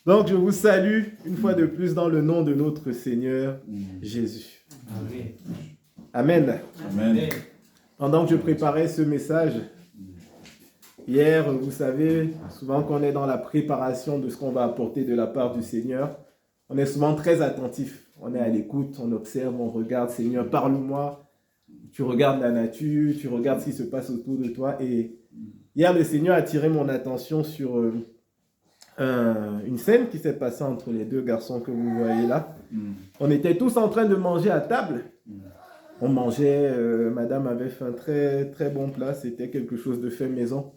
Donc, je vous salue une fois de plus dans le nom de notre Seigneur Jésus. Amen. Amen. Pendant que je préparais ce message, hier, vous savez, souvent qu'on est dans la préparation de ce qu'on va apporter de la part du Seigneur, on est souvent très attentif. On est à l'écoute, on observe, on regarde, Seigneur, parle-moi. Tu regardes la nature, tu regardes ce qui se passe autour de toi. Et hier, le Seigneur a attiré mon attention sur une scène qui s'est passée entre les deux garçons que vous voyez là. On était tous en train de manger à table. On mangeait, madame avait fait un très très bon plat, c'était quelque chose de fait maison.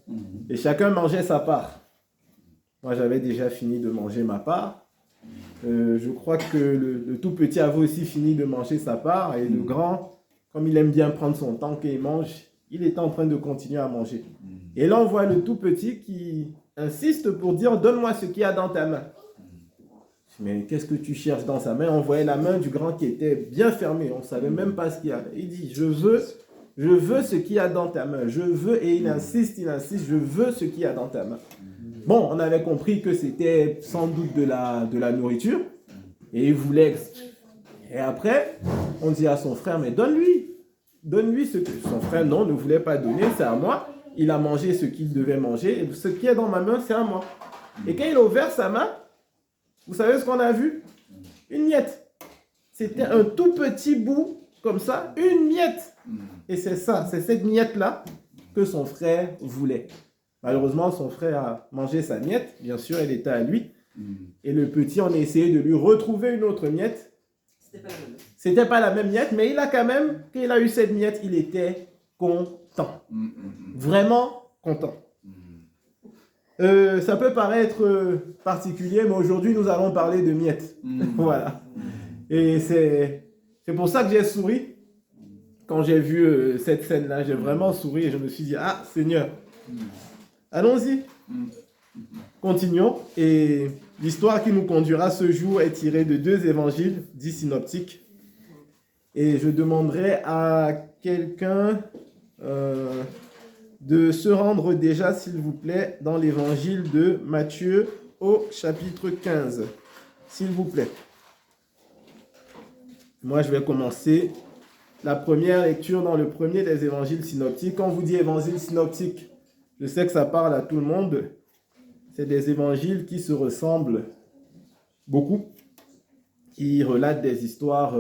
Et chacun mangeait sa part. Moi, j'avais déjà fini de manger ma part. Je crois que le tout petit avait aussi fini de manger sa part. Et le grand, comme il aime bien prendre son temps qu'il mange, il était en train de continuer à manger. Et là, on voit le tout petit qui insiste pour dire « Donne-moi ce qu'il y a dans ta main ». Mais qu'est-ce que tu cherches dans sa main? On voyait la main du grand qui était bien fermée. On ne savait même pas ce qu'il y avait. Il dit, je veux ce qu'il y a dans ta main. Je veux, et il insiste, je veux ce qu'il y a dans ta main. Bon, on avait compris que c'était sans doute de la nourriture. Et il voulait... Et après, on dit à son frère, mais donne-lui ce que... Son frère, non, ne voulait pas donner, c'est à moi. Il a mangé ce qu'il devait manger. Et ce qui est dans ma main, c'est à moi. Et quand il a ouvert sa main, vous savez ce qu'on a vu? Une miette. C'était un tout petit bout, comme ça, une miette. Et c'est ça, c'est cette miette-là que son frère voulait. Malheureusement, son frère a mangé sa miette. Bien sûr, elle était à lui. Et le petit, on a essayé de lui retrouver une autre miette. C'était pas la même miette, mais il a quand même, quand il a eu cette miette, il était content. Vraiment content. Ça peut paraître particulier, mais aujourd'hui, nous allons parler de miettes. Voilà. Et c'est pour ça que j'ai souri. Quand j'ai vu cette scène-là, j'ai vraiment souri et je me suis dit, ah, Seigneur, allons-y. Continuons. Et l'histoire qui nous conduira ce jour est tirée de 2 évangiles dits synoptiques. Et je demanderai à quelqu'un... de se rendre déjà, s'il vous plaît, dans l'évangile de Matthieu au chapitre 15. S'il vous plaît. Moi, je vais commencer la première lecture dans le premier des évangiles synoptiques. Quand on vous dit évangile synoptique, je sais que ça parle à tout le monde. C'est des évangiles qui se ressemblent beaucoup, qui relatent des histoires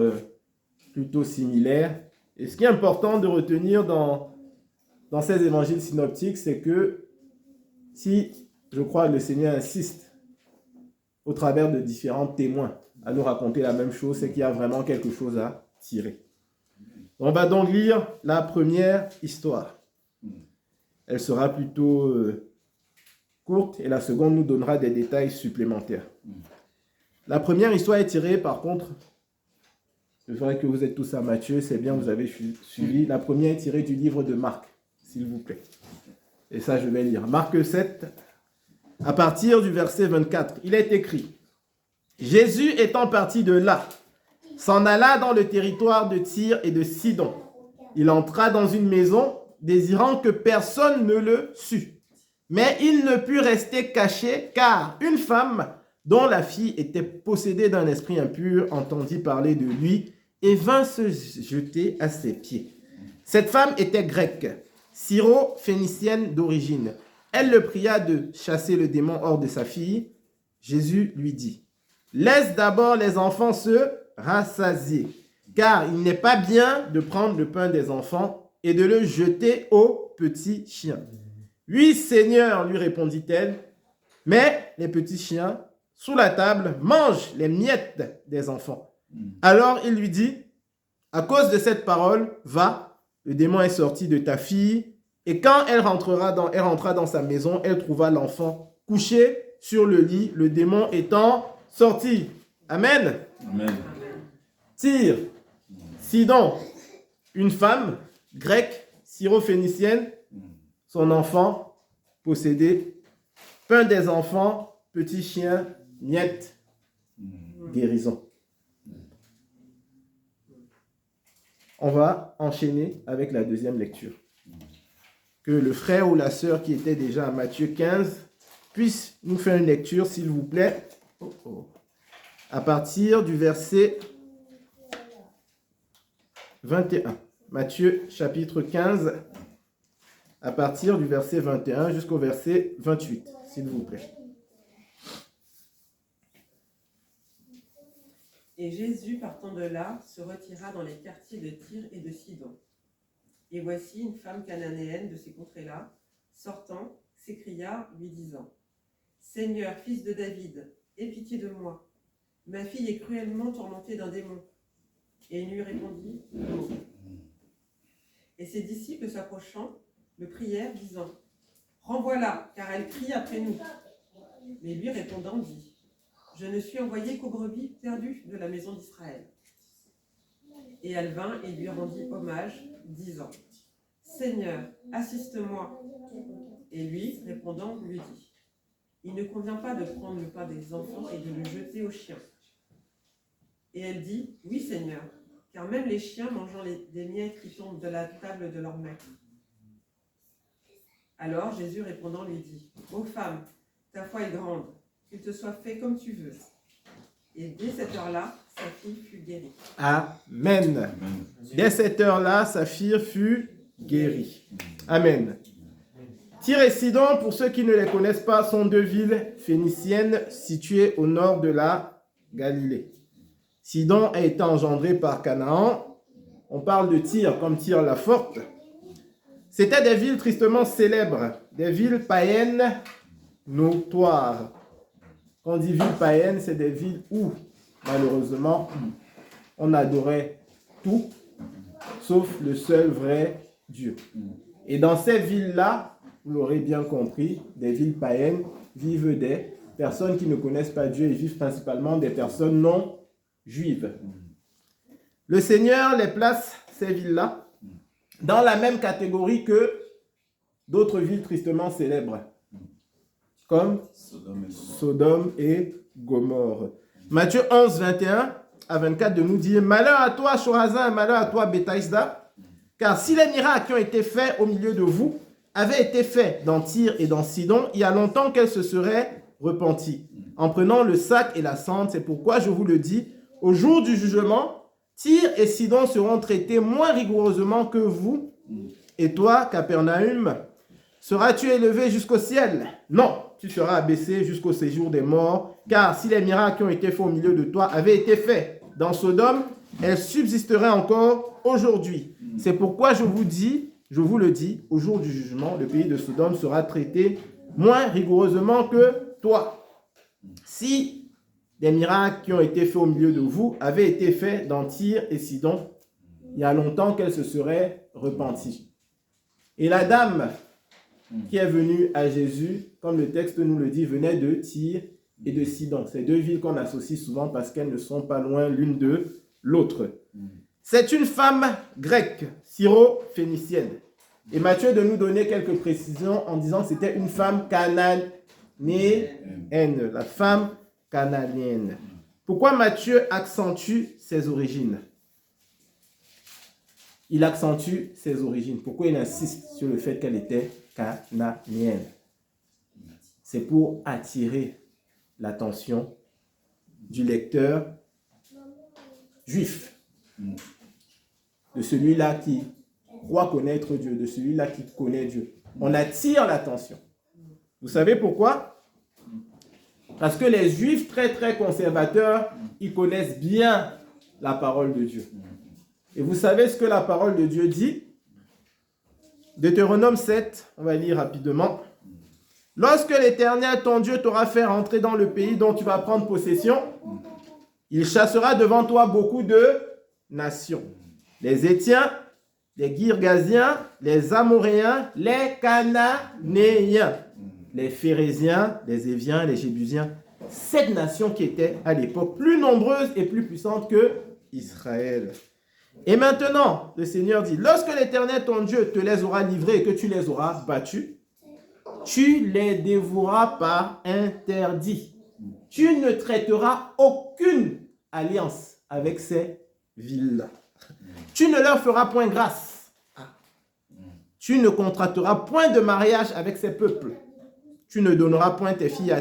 plutôt similaires. Et ce qui est important de retenir dans ces évangiles synoptiques, c'est que si, je crois, le Seigneur insiste au travers de différents témoins à nous raconter la même chose, c'est qu'il y a vraiment quelque chose à tirer. On va donc lire la première histoire. Elle sera plutôt courte et la seconde nous donnera des détails supplémentaires. La première histoire est tirée, par contre, je vois que vous êtes tous à Matthieu, c'est bien, vous avez suivi. La première est tirée du livre de Marc. S'il vous plaît. Et ça, je vais lire. Marc 7, à partir du verset 24, il est écrit « Jésus étant parti de là, s'en alla dans le territoire de Tyr et de Sidon. Il entra dans une maison, désirant que personne ne le sût. Mais il ne put rester caché, car une femme, dont la fille était possédée d'un esprit impur, entendit parler de lui et vint se jeter à ses pieds. Cette femme était grecque, syro-phénicienne d'origine. Elle le pria de chasser le démon hors de sa fille. Jésus lui dit, « Laisse d'abord les enfants se rassasier, car il n'est pas bien de prendre le pain des enfants et de le jeter aux petits chiens. » « Oui, Seigneur, lui répondit-elle, mais les petits chiens, sous la table, mangent les miettes des enfants. Alors il lui dit, « À cause de cette parole, va. Le démon est sorti de ta fille, et quand elle rentra dans sa maison, elle trouva l'enfant couché sur le lit, le démon étant sorti. » Amen. Amen. Tyr, Sidon, une femme grecque, syro-phénicienne, son enfant possédé, pain des enfants, petit chien, miette, guérison. On va enchaîner avec la deuxième lecture. que le frère ou la sœur qui était déjà à Matthieu 15 puisse nous faire une lecture, s'il vous plaît, à partir du verset 21. Matthieu chapitre 15, à partir du verset 21 jusqu'au verset 28, s'il vous plaît. Et Jésus, partant de là, se retira dans les quartiers de Tyr et de Sidon. Et voici une femme cananéenne de ces contrées-là, sortant, s'écria, lui disant, « Seigneur, fils de David, aie pitié de moi. Ma fille est cruellement tourmentée d'un démon. » Et il lui répondit, « Non. » Et ses disciples s'approchant, le prièrent, disant, « Renvoie-la, car elle crie après nous. » Mais lui répondant, dit, « Je ne suis envoyé qu'aux brebis perdues de la maison d'Israël. » Et elle vint et lui rendit hommage, disant, « Seigneur, assiste-moi. » Et lui, répondant, lui dit, « Il ne convient pas de prendre le pain des enfants et de le jeter aux chiens. » Et elle dit, « Oui, Seigneur, car même les chiens mangeant des miettes qui tombent de la table de leur maître. » Alors Jésus répondant lui dit, « Ô femme, ta foi est grande, qu'il te soit fait comme tu veux. » Et dès cette heure-là, sa fille fut guérie. Amen. Dès cette heure-là, sa fille fut guérie. Amen. Tyr et Sidon, pour ceux qui ne les connaissent pas, sont deux villes phéniciennes situées au nord de la Galilée. Sidon a été engendré par Canaan. On parle de Tyr comme Tyr la forte. C'étaient des villes tristement célèbres, des villes païennes notoires. Quand on dit ville païenne, c'est des villes où, malheureusement, on adorait tout, sauf le seul vrai Dieu. Et dans ces villes-là, vous l'aurez bien compris, des villes païennes, vivent des personnes qui ne connaissent pas Dieu et vivent principalement des personnes non juives. Le Seigneur les place, ces villes-là, dans la même catégorie que d'autres villes tristement célèbres, comme Sodome et Gomorrhe. Matthieu 11, 21 à 24 de nous dire « Malheur à toi, Chorazin, malheur à toi, Béthaïsda, car si les miracles qui ont été faits au milieu de vous avaient été faits dans Tyr et dans Sidon, il y a longtemps qu'elles se seraient repenties, en prenant le sac et la cendre. C'est pourquoi je vous le dis, au jour du jugement, Tyr et Sidon seront traités moins rigoureusement que vous. Et toi, Capernaum, seras-tu élevé jusqu'au ciel? Non, tu seras abaissé jusqu'au séjour des morts, car si les miracles qui ont été faits au milieu de toi avaient été faits dans Sodome, elles subsisteraient encore aujourd'hui. C'est pourquoi je vous le dis, au jour du jugement, le pays de Sodome sera traité moins rigoureusement que toi. Si des miracles qui ont été faits au milieu de vous avaient été faits dans Tyr et Sidon, il y a longtemps qu'elles se seraient repenties. Et la dame qui est venue à Jésus, comme le texte nous le dit, venait de Tyr et de Sidon. Ces deux villes qu'on associe souvent parce qu'elles ne sont pas loin l'une de l'autre. C'est une femme grecque, syro-phénicienne. Et Matthieu de nous donner quelques précisions en disant que c'était une femme cananéenne, la femme cananéenne. Pourquoi Matthieu accentue ses origines? Il accentue ses origines. Pourquoi il insiste sur le fait qu'elle était cananéenne? C'est pour attirer l'attention du lecteur juif, de celui-là qui croit connaître Dieu, de celui-là qui connaît Dieu. On attire l'attention. Vous savez pourquoi? Parce que les juifs très très conservateurs, ils connaissent bien la parole de Dieu. Et vous savez ce que la parole de Dieu dit? Deutéronome 7, on va lire rapidement. Lorsque l'Éternel, ton Dieu, t'aura fait rentrer dans le pays dont tu vas prendre possession, il chassera devant toi beaucoup de nations. Les Hétiens, les Girgasiens, les Amoréens, les Cananéens, les Phérésiens, les Éviens, les Jébusiens. 7 nations qui étaient à l'époque plus nombreuses et plus puissantes que Israël. Et maintenant, le Seigneur dit, lorsque l'Éternel, ton Dieu, te les aura livrés et que tu les auras battus, tu les dévoueras par interdit. Tu ne traiteras aucune alliance avec ces villes-là. Tu ne leur feras point grâce. Tu ne contracteras point de mariage avec ces peuples. Tu ne donneras point tes filles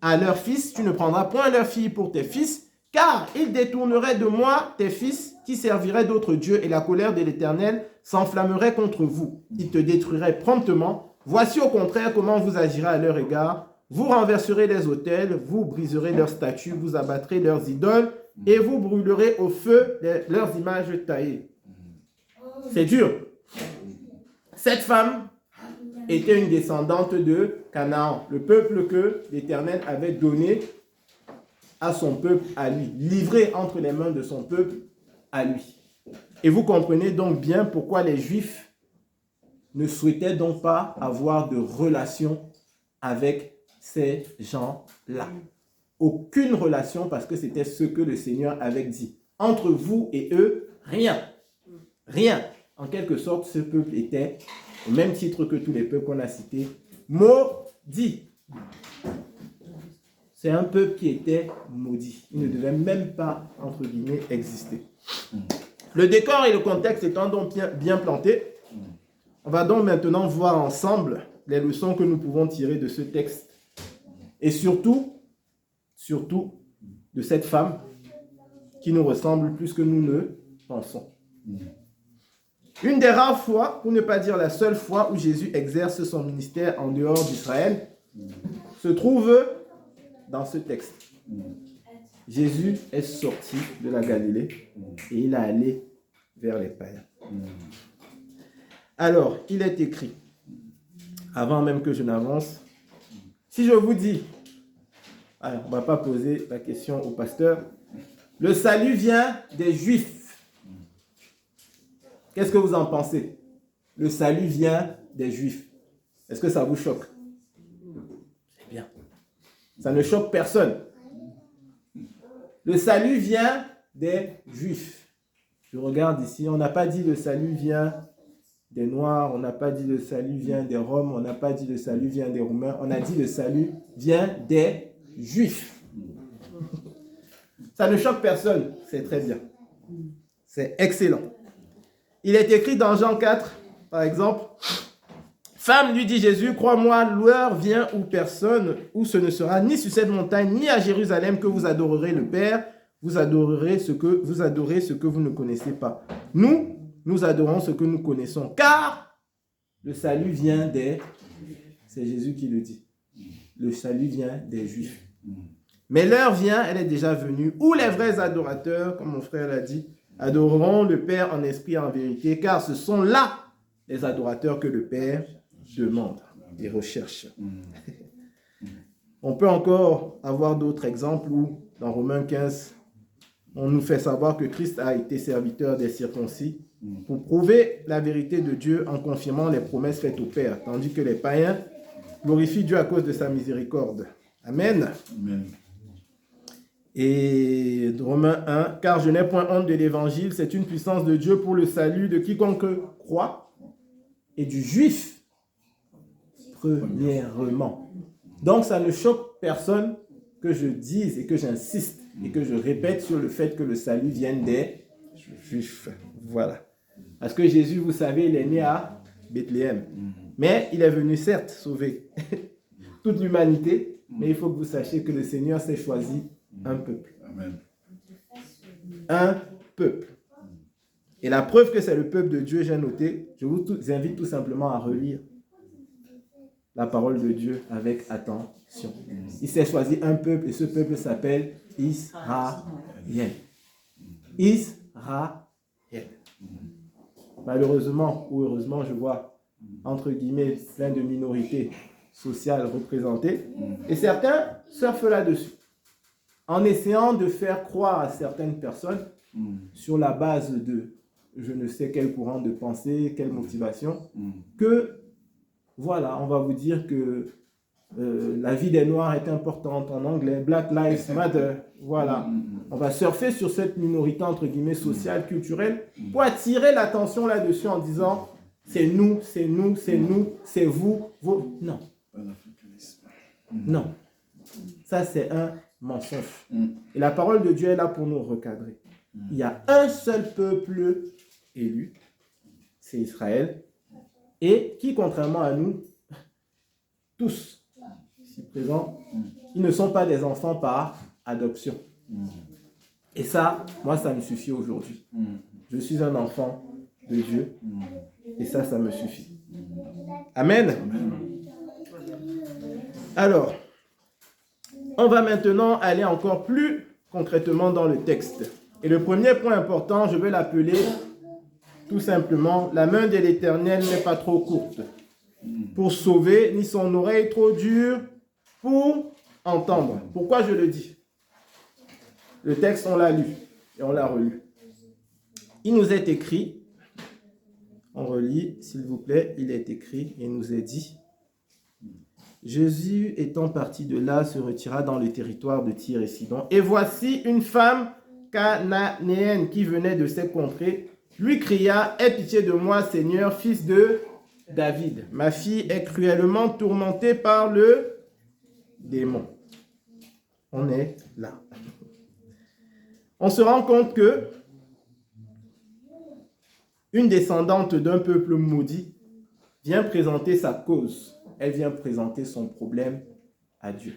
à leurs fils. Tu ne prendras point leurs filles pour tes fils, car ils détourneraient de moi tes fils qui serviraient d'autres dieux, et la colère de l'Éternel s'enflammerait contre vous. Il te détruirait promptement. Voici au contraire comment vous agirez à leur égard. Vous renverserez les autels, vous briserez leurs statues, vous abattrez leurs idoles, et vous brûlerez au feu leurs images taillées. C'est dur. Cette femme était une descendante de Canaan, le peuple que l'Éternel avait donné à son peuple, à lui, livré entre les mains de son peuple, à lui. Et vous comprenez donc bien pourquoi les Juifs ne souhaitaient donc pas avoir de relation avec ces gens-là. Aucune relation, parce que c'était ce que le Seigneur avait dit. Entre vous et eux, rien. Rien. En quelque sorte, ce peuple était, au même titre que tous les peuples qu'on a cités, maudit. C'est un peuple qui était maudit. Il ne devait même pas, entre guillemets, exister. Le décor et le contexte étant donc bien plantés, on va donc maintenant voir ensemble les leçons que nous pouvons tirer de ce texte. Et surtout, de cette femme qui nous ressemble plus que nous ne pensons. Une des rares fois, pour ne pas dire la seule fois, où Jésus exerce son ministère en dehors d'Israël, se trouve dans ce texte. Jésus est sorti de la Galilée et il est allé vers les païens. Alors, il est écrit, avant même que je n'avance, si je vous dis, alors on ne va pas poser la question au pasteur, le salut vient des Juifs. Qu'est-ce que vous en pensez? Le salut vient des Juifs. Est-ce que ça vous choque? C'est bien. Ça ne choque personne. Le salut vient des Juifs. Je regarde ici, on n'a pas dit le salut vient des Noirs, on n'a pas dit le salut vient des Roms, on n'a pas dit le salut vient des Roumains, on a dit le salut vient des Juifs. Ça ne choque personne, c'est très bien. C'est excellent. Il est écrit dans Jean 4, par exemple, « Femme, lui dit Jésus, crois-moi, l'heure vient où personne, où ce ne sera ni sur cette montagne, ni à Jérusalem que vous adorerez le Père, vous adorez ce que vous ne connaissez pas. Nous adorons ce que nous connaissons, car le salut vient des... » C'est Jésus qui le dit. Le salut vient des Juifs. Mais l'heure vient, elle est déjà venue, où les vrais adorateurs, comme mon frère l'a dit, adoreront le Père en esprit et en vérité, car ce sont là les adorateurs que le Père demande et recherche. On peut encore avoir d'autres exemples où, dans Romains 15, on nous fait savoir que Christ a été serviteur des circoncis pour prouver la vérité de Dieu en confirmant les promesses faites au Père, tandis que les païens glorifient Dieu à cause de sa miséricorde. Amen. Amen. Et Romains 1, car je n'ai point honte de l'évangile, c'est une puissance de Dieu pour le salut de quiconque croit et du juif, premièrement. Donc ça ne choque personne que je dise et que j'insiste et que je répète sur le fait que le salut vienne des juifs. Voilà. Parce que Jésus, vous savez, il est né à Bethléem. Mais il est venu certes sauver toute l'humanité, mais il faut que vous sachiez que le Seigneur s'est choisi un peuple. Amen. Un peuple. Et la preuve que c'est le peuple de Dieu, j'ai noté, je vous invite tout simplement à relire la parole de Dieu avec attention. Il s'est choisi un peuple et ce peuple s'appelle Israël. Israël. Malheureusement ou heureusement, je vois entre guillemets plein de minorités sociales représentées et certains surfent là-dessus en essayant de faire croire à certaines personnes sur la base de je ne sais quel courant de pensée, quelle motivation, que voilà, on va vous dire que la vie des Noirs est importante en anglais, Black Lives Matter, voilà. On va surfer sur cette minorité entre guillemets sociale, culturelle, pour attirer l'attention là-dessus en disant c'est nous, c'est nous, c'est nous, c'est vous, vous. Non. Non. Ça c'est un mensonge. Et la parole de Dieu est là pour nous recadrer. Il y a un seul peuple élu, c'est Israël, et qui, contrairement à nous, tous ici présents, ils ne sont pas des enfants par adoption. Et ça, moi, ça me suffit aujourd'hui. Je suis un enfant de Dieu et ça me suffit. Amen. Alors, on va maintenant aller encore plus concrètement dans le texte. Et le premier point important, je vais l'appeler tout simplement, la main de l'Éternel n'est pas trop courte pour sauver, ni son oreille trop dure pour entendre. Pourquoi je le dis? Le texte, on l'a lu et on l'a relu. Il nous est écrit, on relit, s'il vous plaît, il est écrit et il nous est dit, Jésus étant parti de là, se retira dans le territoire de Tyr et Sidon. Et voici une femme cananéenne qui venait de ces contrées, lui cria, aie pitié de moi, Seigneur, fils de David. Ma fille est cruellement tourmentée par le démon. On est là. On se rend compte que une descendante d'un peuple maudit vient présenter sa cause. Elle vient présenter son problème à Dieu.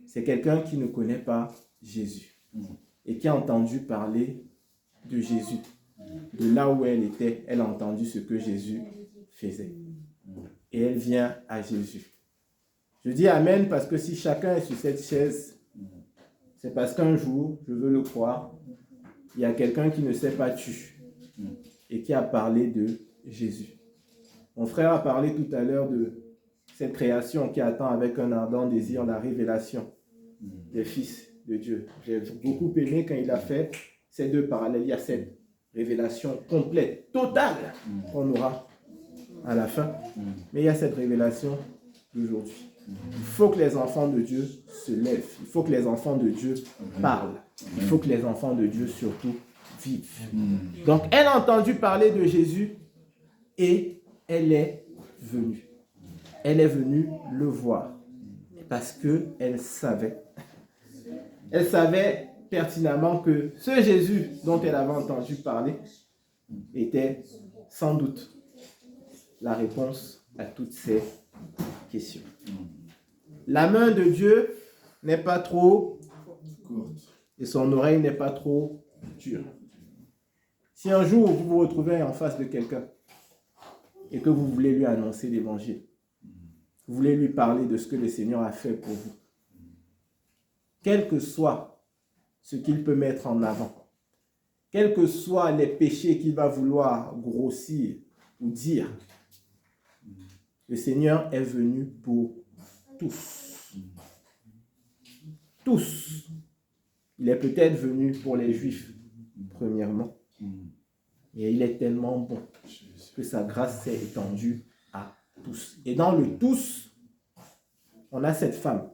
C'est quelqu'un qui ne connaît pas Jésus et qui a entendu parler de Jésus. De là où elle était, elle a entendu ce que Jésus faisait. Et elle vient à Jésus. Je dis Amen parce que si chacun est sur cette chaise, c'est parce qu'un jour, je veux le croire, il y a quelqu'un qui ne s'est pas tu et qui a parlé de Jésus. Mon frère a parlé tout à l'heure de cette création qui attend avec un ardent désir la révélation des fils de Dieu. J'ai beaucoup aimé quand il a fait ces deux parallèles. Il y a cette révélation complète, totale, qu'on aura à la fin. Mais il y a cette révélation d'aujourd'hui. Il faut que les enfants de Dieu se lèvent. Il faut que les enfants de Dieu parlent. Il faut que les enfants de Dieu surtout vivent. Donc, elle a entendu parler de Jésus et elle est venue. Elle est venue le voir parce qu'elle savait. Elle savait pertinemment que ce Jésus dont elle avait entendu parler était sans doute la réponse à toutes ces questions. La main de Dieu n'est pas trop courte et son oreille n'est pas trop dure. Si un jour vous vous retrouvez en face de quelqu'un et que vous voulez lui annoncer l'évangile, vous voulez lui parler de ce que le Seigneur a fait pour vous, quel que soit ce qu'il peut mettre en avant, quels que soient les péchés qu'il va vouloir grossir ou dire, le Seigneur est venu pour tous. Tous. Il est peut-être venu pour les Juifs, premièrement. Et il est tellement bon que sa grâce s'est étendue à tous. Et dans le tous, on a cette femme.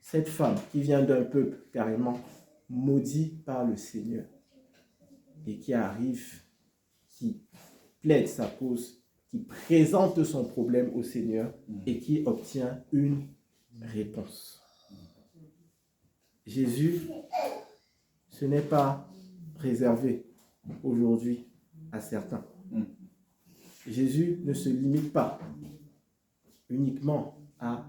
Cette femme qui vient d'un peuple carrément maudit par le Seigneur. Et qui arrive, qui plaide sa cause, qui présente son problème au Seigneur et qui obtient une réponse. Jésus, ce n'est pas réservé aujourd'hui à certains. Jésus ne se limite pas uniquement à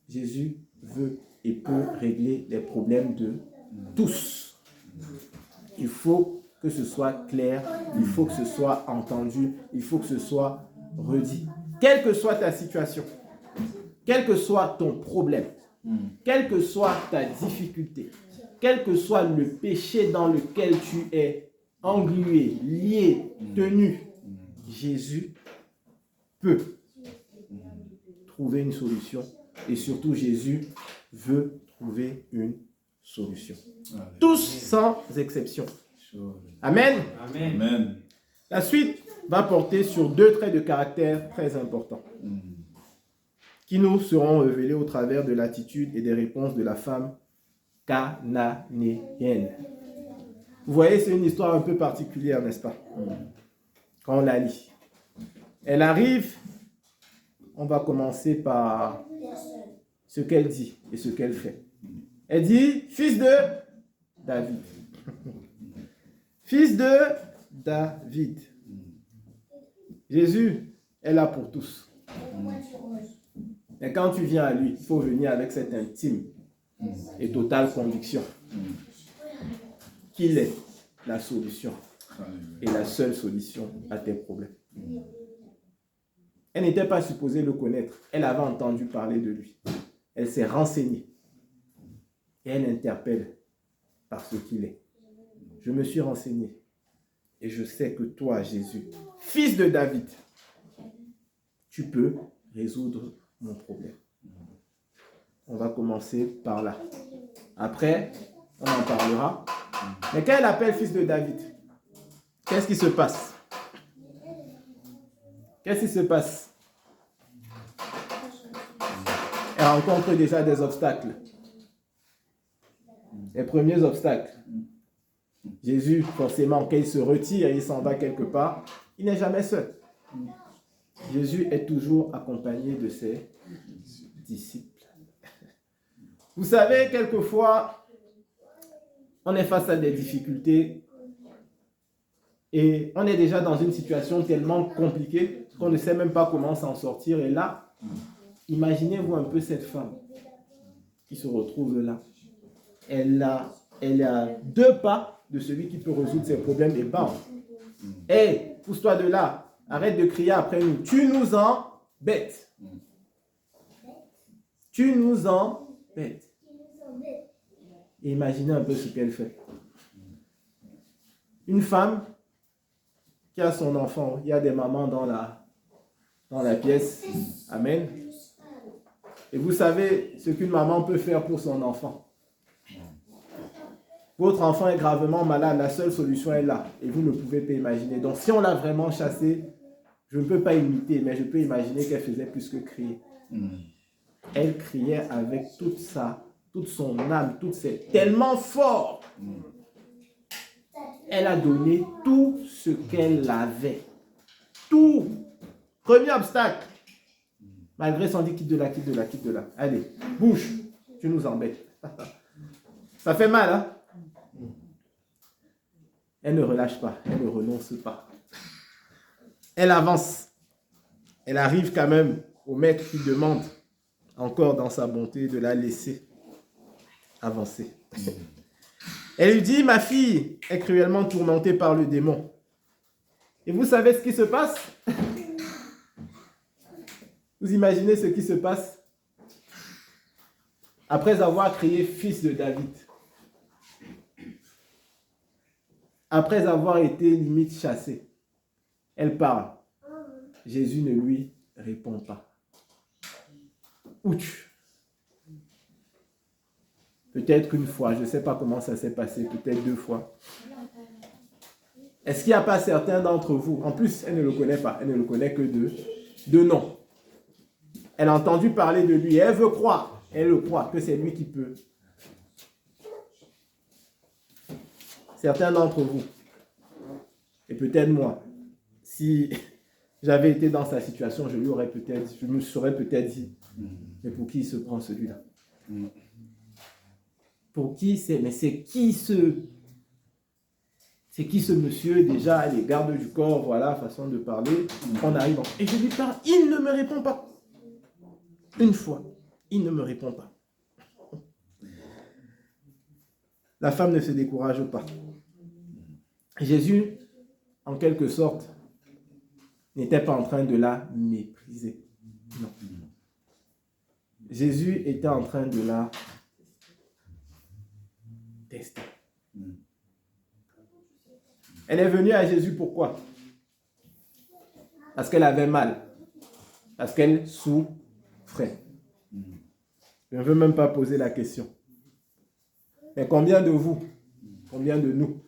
Jésus veut et peut régler les problèmes de tous. Il faut que ce soit clair, il faut que ce soit entendu, il faut que ce soit redit. Quelle que soit ta situation, quel que soit ton problème, quelle que soit ta difficulté, quel que soit le péché dans lequel tu es englué, lié, tenu, Jésus peut trouver une solution et surtout Jésus veut trouver une solution. Tous sans exception. Amen. Amen. La suite va porter sur deux traits de caractère très importants qui nous seront révélés au travers de l'attitude et des réponses de la femme cananéenne. Vous voyez, c'est une histoire un peu particulière, n'est-ce pas? Quand on la lit. Elle arrive, on va commencer par ce qu'elle dit et ce qu'elle fait. Elle dit, fils de David. Fils de David. Jésus est là pour tous. Mais quand tu viens à lui, il faut venir avec cette intime et totale conviction qu'il est la solution et la seule solution à tes problèmes. Elle n'était pas supposée le connaître. Elle avait entendu parler de lui. Elle s'est renseignée. Et elle interpelle par ce qu'il est. Je me suis renseigné. Et je sais que toi, Jésus, fils de David, tu peux résoudre mon problème. On va commencer par là. Après, on en parlera. Mais quand elle appelle fils de David, qu'est-ce qui se passe? Qu'est-ce qui se passe? Elle rencontre déjà des obstacles. Les premiers obstacles. Jésus, forcément, quand il se retire et il s'en va quelque part, il n'est jamais seul. Jésus est toujours accompagné de ses disciples. Vous savez, quelquefois, on est face à des difficultés et on est déjà dans une situation tellement compliquée qu'on ne sait même pas comment s'en sortir. Et là, imaginez-vous un peu cette femme qui se retrouve là. Elle est à 2 pas de celui qui peut résoudre ses problèmes et bam. Hé, pousse-toi de là. Arrête de crier après nous. Tu nous embêtes. Tu nous embêtes. Et imaginez un peu ce qu'elle fait. Une femme qui a son enfant. Il y a des mamans dans la pièce. Amen. Et vous savez ce qu'une maman peut faire pour son enfant. Votre enfant est gravement malade, la seule solution est là. Et vous ne pouvez pas imaginer. Donc si on l'a vraiment chassée, je ne peux pas imiter, mais je peux imaginer qu'elle faisait plus que crier. Elle criait avec toute son âme, tellement fort. Elle a donné tout ce qu'elle avait. Tout. Premier obstacle. Malgré son dit quitte de là. Allez, bouge, tu nous embêtes. Ça fait mal, hein? Elle ne relâche pas, elle ne renonce pas. Elle avance. Elle arrive quand même au maître qui demande, encore dans sa bonté, de la laisser avancer. Elle lui dit, ma fille est cruellement tourmentée par le démon. Et vous savez ce qui se passe? Vous imaginez ce qui se passe? Après avoir crié fils de David, après avoir été limite chassée, elle parle. Jésus ne lui répond pas. Ouch! Peut-être une fois, je ne sais pas comment ça s'est passé, peut-être 2 fois. Est-ce qu'il n'y a pas certains d'entre vous, en plus elle ne le connaît pas, elle ne le connaît que de nom. Elle a entendu parler de lui et elle veut croire, elle le croit que c'est lui qui peut. Certains d'entre vous, et peut-être moi, si j'avais été dans sa situation, je me serais peut-être dit, mais pour qui il se prend celui-là? Pour qui c'est? Mais c'est qui ce monsieur? Déjà, les gardes du corps, voilà, façon de parler. On arrive et je lui parle, il ne me répond pas. Une fois, il ne me répond pas. La femme ne se décourage pas. Jésus, en quelque sorte, n'était pas en train de la mépriser. Non. Jésus était en train de la tester. Elle est venue à Jésus pourquoi? Parce qu'elle avait mal. Parce qu'elle souffrait. Je ne veux même pas poser la question. Mais combien de vous, combien de nous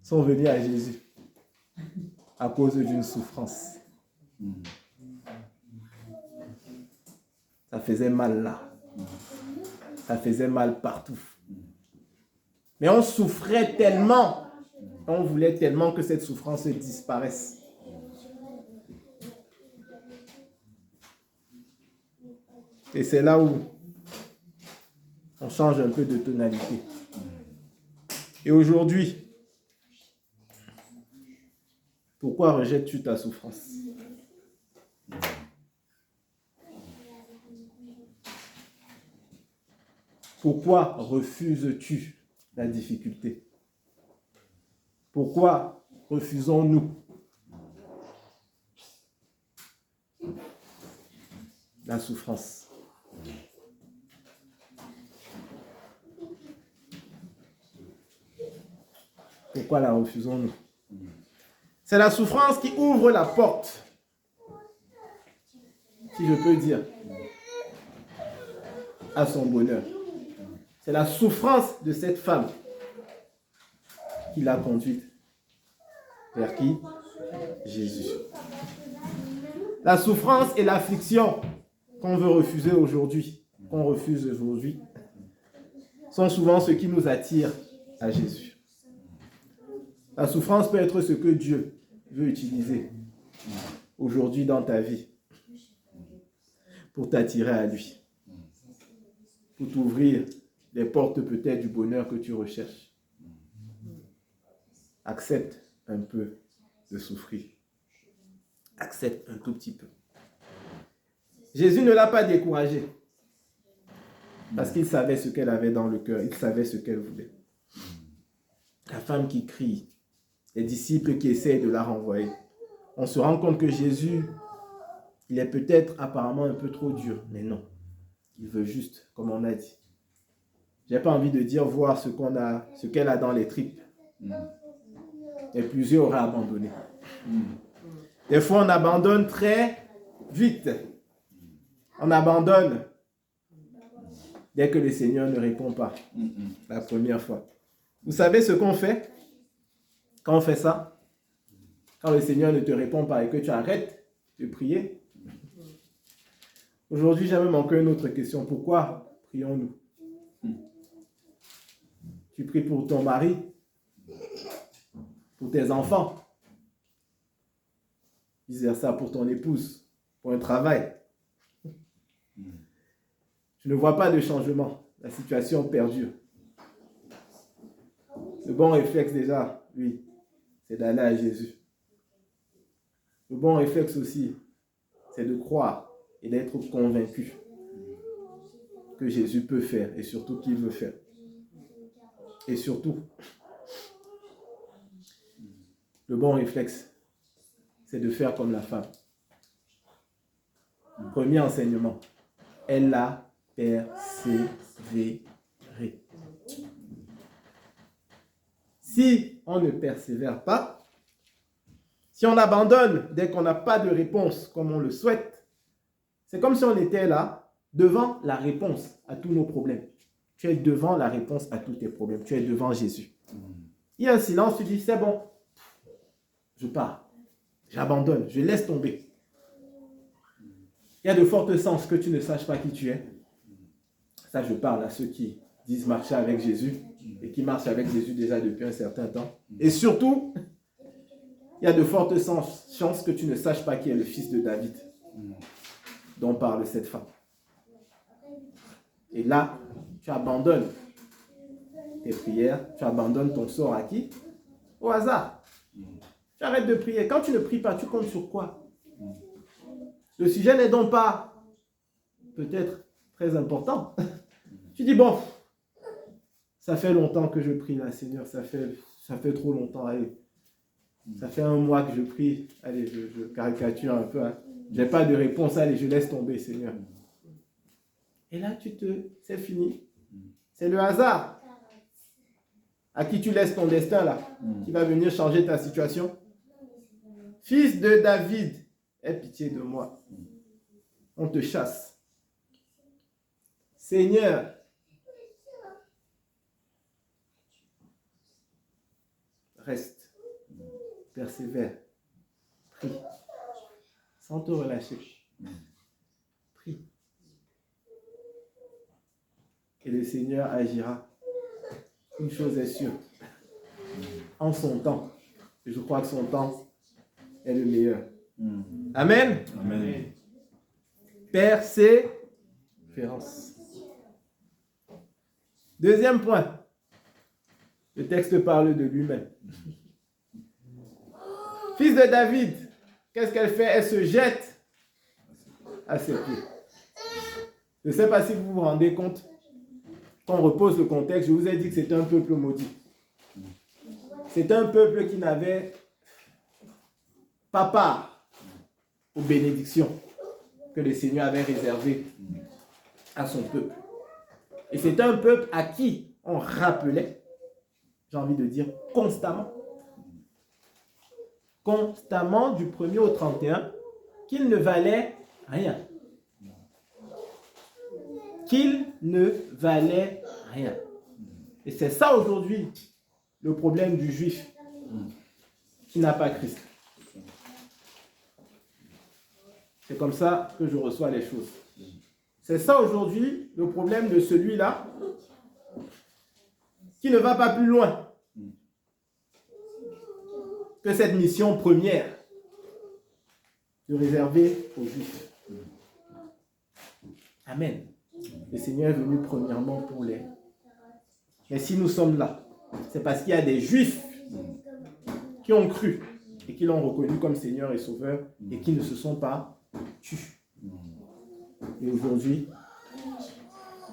sont venus à Jésus à cause d'une souffrance? Ça faisait mal là. Ça faisait mal partout. Mais on souffrait tellement, on voulait tellement que cette souffrance disparaisse. Et c'est là où on change un peu de tonalité. Et aujourd'hui, Pourquoi rejettes-tu ta souffrance? Pourquoi refuses-tu la difficulté? Pourquoi refusons-nous la souffrance? Pourquoi la refusons-nous? C'est la souffrance qui ouvre la porte, si je peux dire, à son bonheur. C'est la souffrance de cette femme qui l'a conduite vers qui? Jésus. La souffrance et l'affliction qu'on veut refuser aujourd'hui, qu'on refuse aujourd'hui, sont souvent ce qui nous attire à Jésus. La souffrance peut être ce que Dieu veut utiliser aujourd'hui dans ta vie pour t'attirer à lui, pour t'ouvrir les portes peut-être du bonheur que tu recherches. Accepte un peu de souffrir. Accepte un tout petit peu. Jésus ne l'a pas découragée parce qu'il savait ce qu'elle avait dans le cœur. Il savait ce qu'elle voulait. La femme qui crie, les disciples qui essayent de la renvoyer. On se rend compte que Jésus, il est peut-être apparemment un peu trop dur, mais non. Il veut juste, comme on a dit. J'ai pas envie de dire voir ce qu'elle a dans les tripes. Et plusieurs auraient abandonné. Des fois, on abandonne très vite. On abandonne dès que le Seigneur ne répond pas la première fois. Vous savez ce qu'on fait quand on fait ça? Quand le Seigneur ne te répond pas et que tu arrêtes de prier. Aujourd'hui, j'aimerais manquer une autre question. Pourquoi prions-nous? Tu pries pour ton mari, pour tes enfants, vice-versa pour ton épouse, pour un travail. Tu ne vois pas de changement. La situation perdure. Le bon réflexe déjà, oui, c'est d'aller à Jésus. Le bon réflexe aussi, c'est de croire et d'être convaincu que Jésus peut faire et surtout qu'il veut faire. Et surtout, le bon réflexe, c'est de faire comme la femme. Premier enseignement, elle a persévéré. Si on ne persévère pas, si on abandonne dès qu'on n'a pas de réponse comme on le souhaite, c'est comme si on était là, devant la réponse à tous nos problèmes. Tu es devant la réponse à tous tes problèmes. Tu es devant Jésus. Il y a un silence, tu dis, c'est bon, je pars, j'abandonne, je laisse tomber. Il y a de fortes chances que tu ne saches pas qui tu es. Ça, je parle à ceux qui disent marcher avec Jésus et qui marchent avec Jésus déjà depuis un certain temps. Et surtout, il y a de fortes chances que tu ne saches pas qui est le fils de David dont parle cette femme. Et là, tu abandonnes tes prières, tu abandonnes ton sort à qui? Au hasard. Tu arrêtes de prier. Quand tu ne pries pas, tu comptes sur quoi? Le sujet n'est donc pas peut-être très important. Tu dis, bon, ça fait longtemps que je prie là, Seigneur, ça fait trop longtemps, allez. Ça fait un mois que je prie, allez, je caricature un peu, hein. Je n'ai pas de réponse, allez, je laisse tomber, Seigneur. Et là, c'est fini. C'est le hasard. À qui tu laisses ton destin là, qui va venir changer ta situation. Fils de David, aie pitié de moi. On te chasse. Seigneur, reste, persévère, prie, sans te relâcher. Prie. Et le Seigneur agira. Une chose est sûre, en son temps, et je crois que son temps est le meilleur. Amen. Amen. Persévérance. Deuxième point, le texte parle de lui-même. fils de David, qu'est-ce qu'elle fait? Elle se jette à ses pieds. Je ne sais pas si vous vous rendez compte. Quand on repose le contexte, je vous ai dit que c'était un peuple maudit. C'est un peuple qui n'avait pas part aux bénédictions que le Seigneur avait réservées à son peuple. Et c'est un peuple à qui on rappelait, j'ai envie de dire constamment, du 1er au 31, qu'il ne valait rien. Qu'il ne valait rien. Et c'est ça aujourd'hui le problème du juif qui n'a pas Christ. C'est comme ça que je reçois les choses. C'est ça aujourd'hui le problème de celui-là qui ne va pas plus loin que cette mission première de réserver aux Juifs. Amen. Le Seigneur est venu premièrement pour les. Mais si nous sommes là, c'est parce qu'il y a des Juifs qui ont cru et qui l'ont reconnu comme Seigneur et Sauveur et qui ne se sont pas tus. Et aujourd'hui,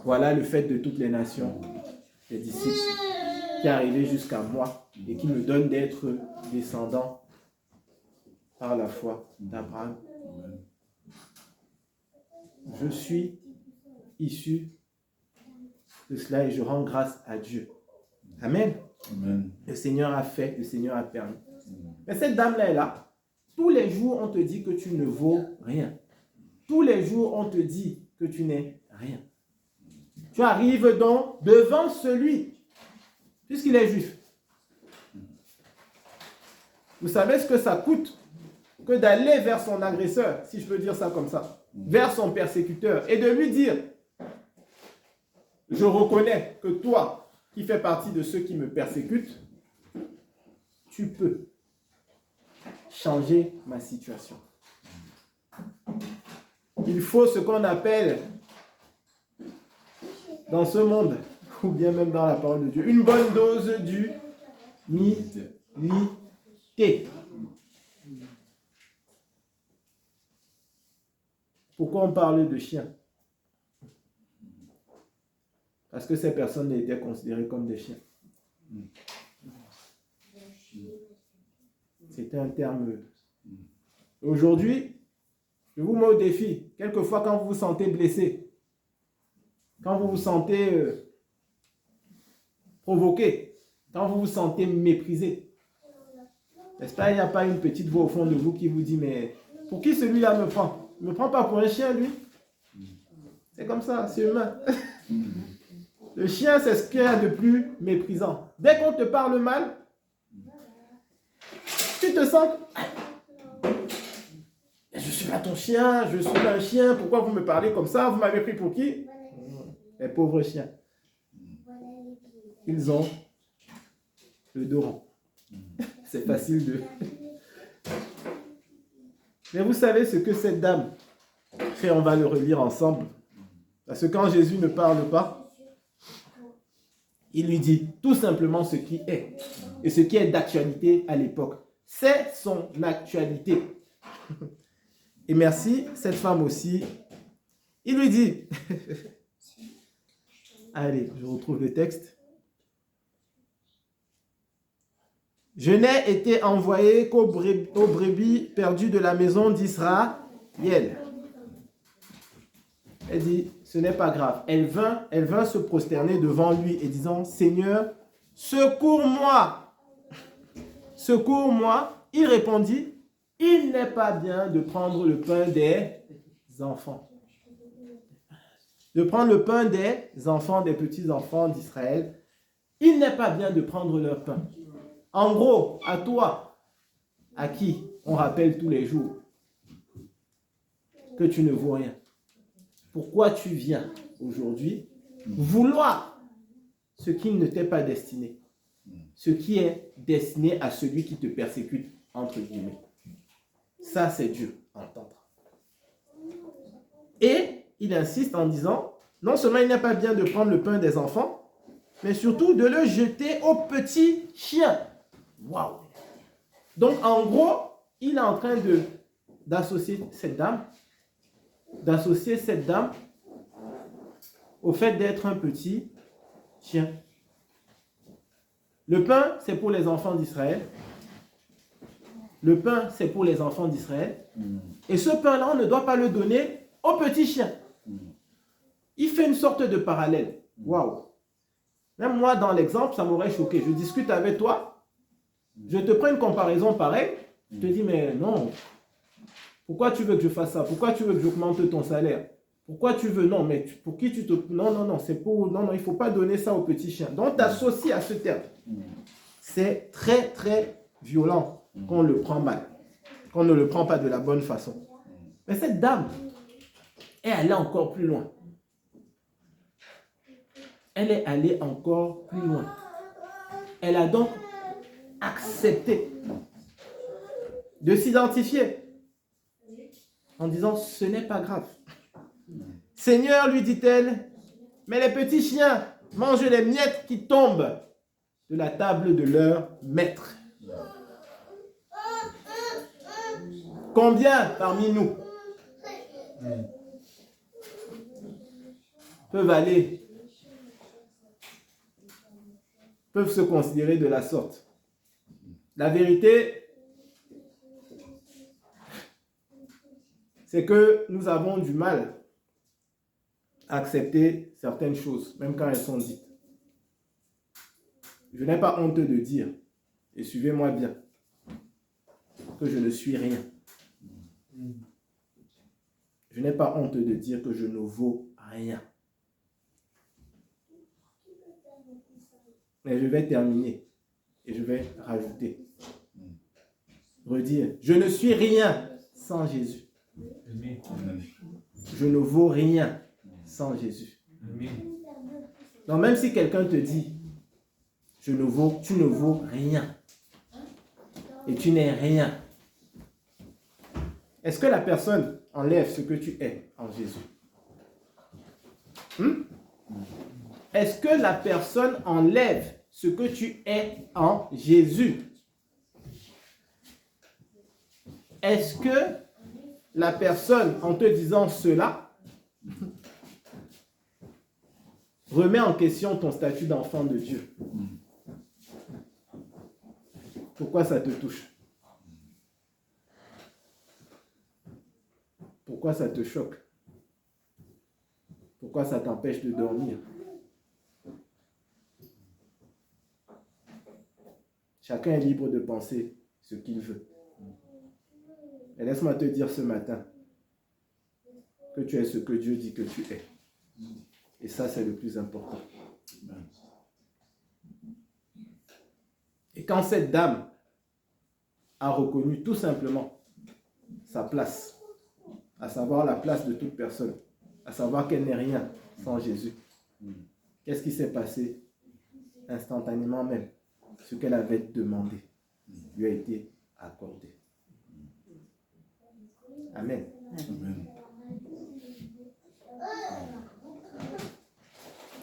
voilà le fait de toutes les nations, les disciples, qui est arrivé jusqu'à moi et qui me donne d'être descendant par la foi d'Abraham. Je suis issu de cela et je rends grâce à Dieu. Amen. Amen. Le Seigneur a fait, le Seigneur a permis. Mais cette dame-là est là. Tous les jours, on te dit que tu ne vaux rien. Tous les jours, on te dit que tu n'es rien. Tu arrives donc devant celui, puisqu'il est juif. Vous savez ce que ça coûte que d'aller vers son agresseur, si je peux dire ça comme ça, vers son persécuteur, et de lui dire, je reconnais que toi, qui fais partie de ceux qui me persécutent, tu peux changer ma situation. Il faut ce qu'on appelle dans ce monde, ou bien même dans la parole de Dieu, une bonne dose d'humilité. Pourquoi on parle de chiens? Parce que ces personnes étaient considérées comme des chiens. C'était un terme. Aujourd'hui, je vous mets au défi. Quelquefois, quand vous vous sentez blessé, quand vous vous sentez provoqué, quand vous vous sentez méprisé, n'est-ce pas, il n'y a pas une petite voix au fond de vous qui vous dit, mais pour qui celui-là me prend? Il ne me prend pas pour un chien, lui? C'est comme ça, c'est humain. Le chien, c'est ce qu'il y a de plus méprisant. Dès qu'on te parle mal, tu te sens... Je suis pas ton chien, je suis un chien, pourquoi vous me parlez comme ça? Vous m'avez pris pour qui? Les pauvres chiens. Ils ont le dos rond. C'est facile de... Mais vous savez ce que cette dame fait, on va le relire ensemble. Parce que quand Jésus ne parle pas, il lui dit tout simplement ce qui est. Et ce qui est d'actualité à l'époque. C'est son actualité. Et merci, cette femme aussi, il lui dit, allez, je retrouve le texte. Je n'ai été envoyé qu'aux brebis perdues de la maison d'Israël. Elle dit, ce n'est pas grave. Elle vint se prosterner devant lui et disant, Seigneur, secours-moi. Secours-moi. Il répondit, il n'est pas bien de prendre le pain des enfants. De prendre le pain des enfants, des petits-enfants d'Israël. Il n'est pas bien de prendre leur pain. En gros, à toi, à qui on rappelle tous les jours que tu ne vaux rien. Pourquoi tu viens aujourd'hui vouloir ce qui ne t'est pas destiné, ce qui est destiné à celui qui te persécute, entre guillemets. Ça, c'est Dieu, entendre. Et il insiste en disant, non seulement il n'est pas bien de prendre le pain des enfants, mais surtout de le jeter aux petits chiens. Waouh! Donc, en gros, il est en train d'associer cette dame au fait d'être un petit chien. Le pain, c'est pour les enfants d'Israël. Le pain, c'est pour les enfants d'Israël. Et ce pain-là, on ne doit pas le donner aux petits chiens. Il fait une sorte de parallèle. Waouh! Même moi, dans l'exemple, ça m'aurait choqué. Je discute avec toi, je te prends une comparaison pareille, je te dis, mais non, pourquoi tu veux que je fasse ça? Pourquoi tu veux que j'augmente ton salaire? Pourquoi tu veux? Non, mais pour qui tu te... Non, c'est pour... Non, il ne faut pas donner ça aux petits chiens. Donc, t'associes à ce terme. C'est très, très violent qu'on le prend mal, qu'on ne le prend pas de la bonne façon. Mais cette dame, elle est encore plus loin. Elle est allée encore plus loin. Elle a donc accepté de s'identifier en disant, ce n'est pas grave. Seigneur, lui dit-elle, mais les petits chiens mangent les miettes qui tombent de la table de leur maître. Combien parmi nous peuvent se considérer de la sorte? La vérité, c'est que nous avons du mal à accepter certaines choses, même quand elles sont dites. Je n'ai pas honte de dire, et suivez-moi bien, que je ne suis rien. Je n'ai pas honte de dire que je ne vaux rien. Mais je vais terminer et je vais rajouter. Redire, je ne suis rien sans Jésus. Je ne vaux rien sans Jésus. Donc même si quelqu'un te dit, tu ne vaux rien et tu n'es rien, est-ce que la personne enlève ce que tu es en Jésus? Est-ce que la personne enlève ce que tu es en Jésus? Est-ce que la personne, en te disant cela, remet en question ton statut d'enfant de Dieu? Pourquoi ça te touche? Pourquoi ça te choque? Pourquoi ça t'empêche de dormir? Chacun est libre de penser ce qu'il veut. Et laisse-moi te dire ce matin que tu es ce que Dieu dit que tu es. Et ça, c'est le plus important. Et quand cette dame a reconnu tout simplement sa place, à savoir la place de toute personne, à savoir qu'elle n'est rien sans Jésus, qu'est-ce qui s'est passé? Instantanément même, ce qu'elle avait demandé lui a été accordé. Amen. Amen.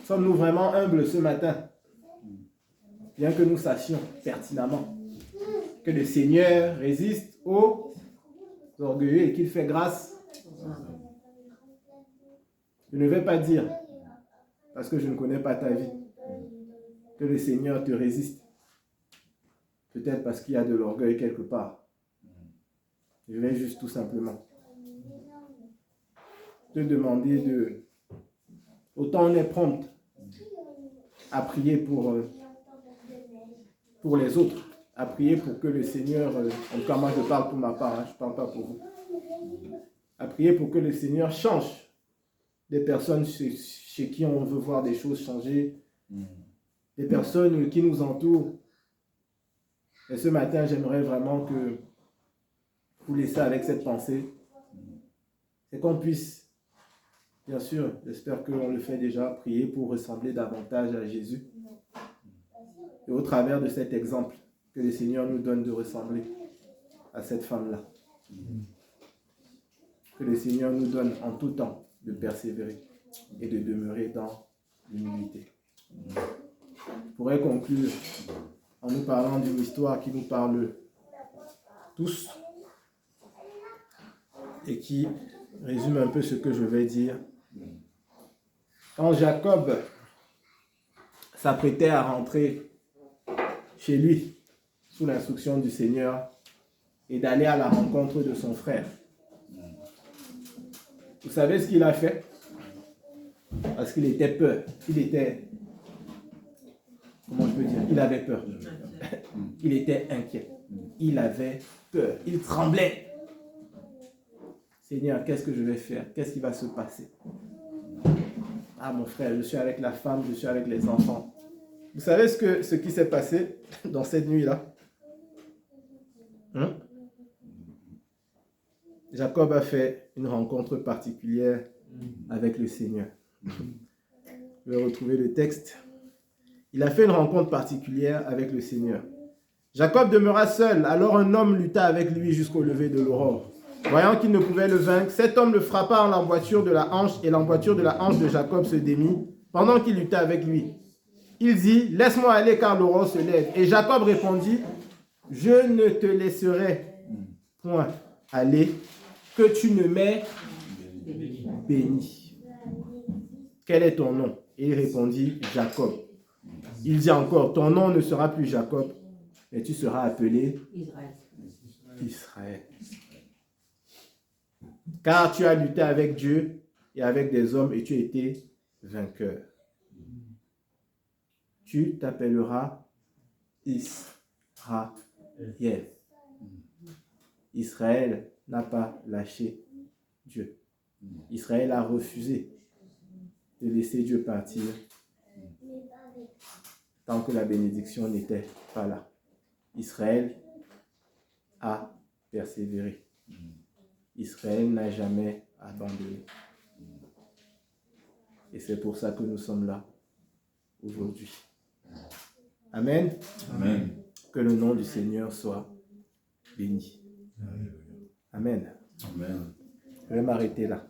Sommes-nous vraiment humbles ce matin? Bien que nous sachions pertinemment que le Seigneur résiste aux orgueilleux et qu'il fait grâce. Je ne vais pas dire, parce que je ne connais pas ta vie, que le Seigneur te résiste. Peut-être parce qu'il y a de l'orgueil quelque part. Je vais juste tout simplement te demander de... Autant on est prompt à prier pour les autres, à prier pour que le Seigneur, en tout cas moi je parle pour ma part, je ne parle pas pour vous, à prier pour que le Seigneur change des personnes chez qui on veut voir des choses changer, des personnes qui nous entourent. Et ce matin, j'aimerais vraiment que vous laissez avec cette pensée, c'est qu'on puisse, bien sûr, j'espère qu'on le fait déjà, prier pour ressembler davantage à Jésus. Et au travers de cet exemple que le Seigneur nous donne de ressembler à cette femme-là. Que le Seigneur nous donne en tout temps de persévérer et de demeurer dans l'humilité. Je pourrais conclure en nous parlant d'une histoire qui nous parle tous et qui résume un peu ce que je vais dire. Quand Jacob s'apprêtait à rentrer chez lui, sous l'instruction du Seigneur, et d'aller à la rencontre de son frère, vous savez ce qu'il a fait? Parce qu'il était peur. Comment je peux dire? Il avait peur. Il était inquiet. Il avait peur. Il tremblait. Seigneur, qu'est-ce que je vais faire? Qu'est-ce qui va se passer? Ah, mon frère, je suis avec la femme, je suis avec les enfants. Vous savez ce qui s'est passé dans cette nuit-là? Jacob a fait une rencontre particulière avec le Seigneur. Je vais retrouver le texte. Il a fait une rencontre particulière avec le Seigneur. Jacob demeura seul, alors un homme lutta avec lui jusqu'au lever de l'aurore. Voyant qu'il ne pouvait le vaincre, cet homme le frappa en l'emboîture de la hanche, et l'emboîture de la hanche de Jacob se démit, pendant qu'il luttait avec lui. Il dit, « Laisse-moi aller, car l'aurore se lève. » Et Jacob répondit, « Je ne te laisserai point aller, que tu ne m'aies béni. Quel est ton nom? » Et il répondit, « Jacob. » Il dit encore, « Ton nom ne sera plus Jacob, mais tu seras appelé Israël. Car tu as lutté avec Dieu et avec des hommes et tu as été vainqueur. Tu t'appelleras Israël. Israël n'a pas lâché Dieu. Israël a refusé de laisser Dieu partir tant que la bénédiction n'était pas là. Israël a persévéré. Israël n'a jamais abandonné. Et c'est pour ça que nous sommes là aujourd'hui. Amen. Amen. Que le nom du Seigneur soit béni. Amen. Amen. Je vais m'arrêter là.